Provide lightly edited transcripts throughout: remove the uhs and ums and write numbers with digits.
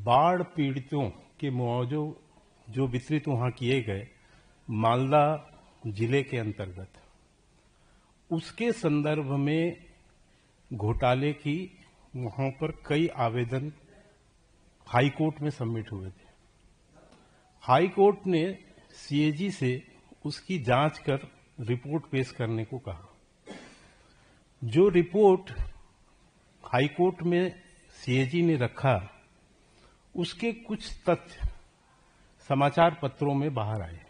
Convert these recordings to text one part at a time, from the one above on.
बाढ़ पीड़ितों के मुआवजे जो वितरित वहां किए गए मालदा जिले के अंतर्गत, उसके संदर्भ में घोटाले की वहां पर कई आवेदन हाई कोर्ट में सबमिट हुए थे। हाई कोर्ट ने सीएजी से उसकी जांच कर रिपोर्ट पेश करने को कहा। जो रिपोर्ट हाई कोर्ट में सीएजी ने रखा, उसके कुछ तथ्य समाचार पत्रों में बाहर आए।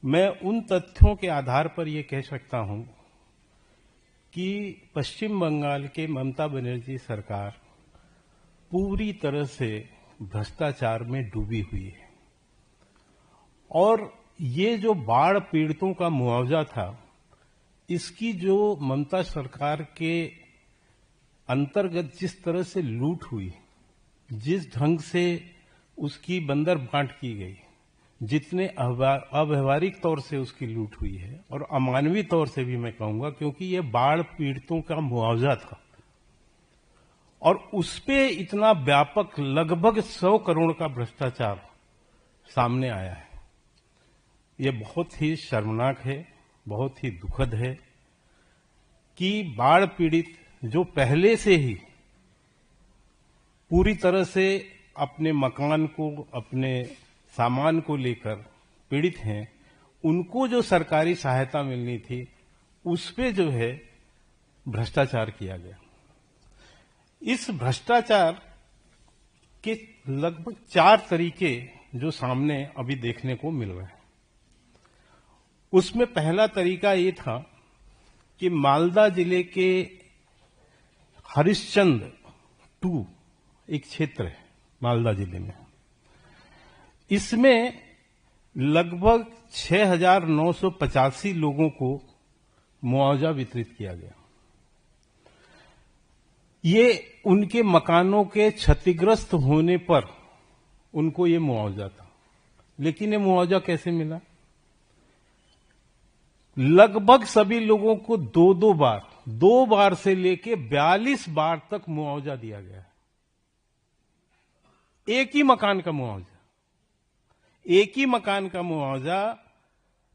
मैं उन तथ्यों के आधार पर यह कह सकता हूं कि पश्चिम बंगाल के ममता बनर्जी सरकार पूरी तरह से भ्रष्टाचार में डूबी हुई है और ये जो बाढ़ पीड़ितों का मुआवजा था, इसकी जो ममता सरकार के अंतर्गत जिस तरह से लूट हुई, जिस ढंग से उसकी बंदर बांट की गई, जितने अव्यवहारिक तौर से उसकी लूट हुई है और अमानवीय तौर से भी मैं कहूंगा, क्योंकि ये बाढ़ पीड़ितों का मुआवजा था और उसपे इतना व्यापक लगभग 100 करोड़ का भ्रष्टाचार सामने आया है। ये बहुत ही शर्मनाक है, बहुत ही दुखद है कि बाढ़ पीड़ित जो पहले से ही पूरी तरह से अपने मकान को, अपने सामान को लेकर पीड़ित हैं, उनको जो सरकारी सहायता मिलनी थी उस पे जो है भ्रष्टाचार किया गया। इस भ्रष्टाचार के लगभग 4 तरीके जो सामने अभी देखने को मिल रहे हैं। उसमें पहला तरीका ये था कि मालदा जिले के हरिश्चंद्र 2 एक क्षेत्र है मालदा जिले में, इसमें लगभग 6,985 लोगों को मुआवजा वितरित किया गया। ये उनके मकानों के क्षतिग्रस्त होने पर उनको ये मुआवजा था। लेकिन ये मुआवजा कैसे मिला? लगभग सभी लोगों को 2 बार से लेके 42 बार तक मुआवजा दिया गया है। एक ही मकान का मुआवजा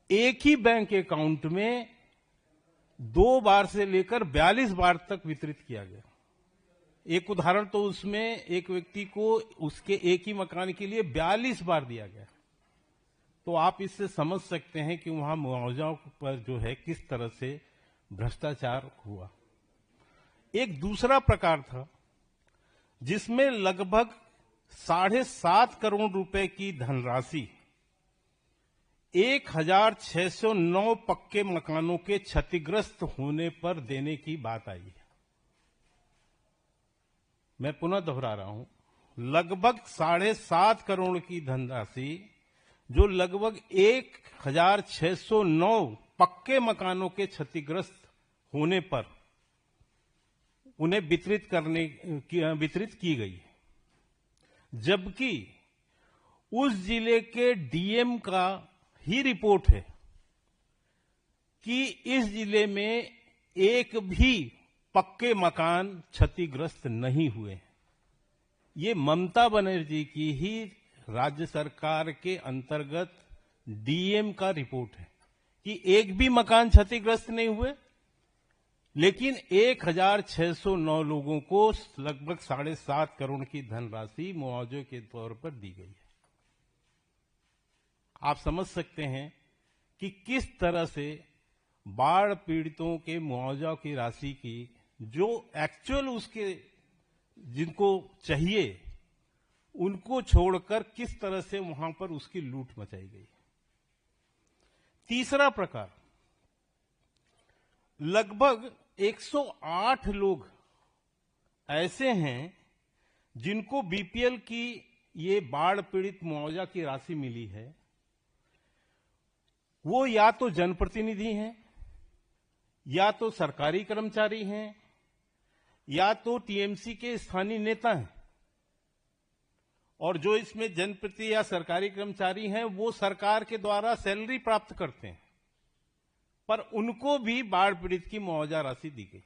एक ही बैंक अकाउंट में 2 बार से लेकर 42 बार तक वितरित किया गया। एक उदाहरण तो उसमें एक व्यक्ति को उसके एक ही मकान के लिए 42 बार दिया गया। तो आप इससे समझ सकते हैं कि वहां मुआवजाओं पर जो है किस तरह से भ्रष्टाचार हुआ। एक दूसरा प्रकार था जिसमें लगभग 7.5 करोड़ रुपए की धनराशि 1,609 पक्के मकानों के क्षतिग्रस्त होने पर देने की बात आई है। मैं पुनः दोहरा रहा हूं, लगभग 7.5 करोड़ की धनराशि जो लगभग 1,609 पक्के मकानों के क्षतिग्रस्त होने पर उन्हें वितरित की गई है। जबकि उस जिले के डीएम का ही रिपोर्ट है कि इस जिले में एक भी पक्के मकान क्षतिग्रस्त नहीं हुए। ये ममता बनर्जी की ही राज्य सरकार के अंतर्गत डीएम का रिपोर्ट है कि एक भी मकान क्षतिग्रस्त नहीं हुए, लेकिन 1,609 लोगों को लगभग 7.5 करोड़ की धनराशि मुआवजे के तौर पर दी गई है। आप समझ सकते हैं कि किस तरह से बाढ़ पीड़ितों के मुआवजा की राशि की जो एक्चुअल उसके जिनको चाहिए उनको छोड़कर किस तरह से वहां पर उसकी लूट मचाई गई। तीसरा प्रकार, लगभग 108 लोग ऐसे हैं जिनको बीपीएल की ये बाढ़ पीड़ित मुआवजा की राशि मिली है। वो या तो जनप्रतिनिधि हैं, या तो सरकारी कर्मचारी हैं, या तो टीएमसी के स्थानीय नेता हैं। और जो इसमें जनप्रतिनिधि या सरकारी कर्मचारी हैं वो सरकार के द्वारा सैलरी प्राप्त करते हैं, पर उनको भी बाढ़ पीड़ित की मुआवजा राशि दी गई।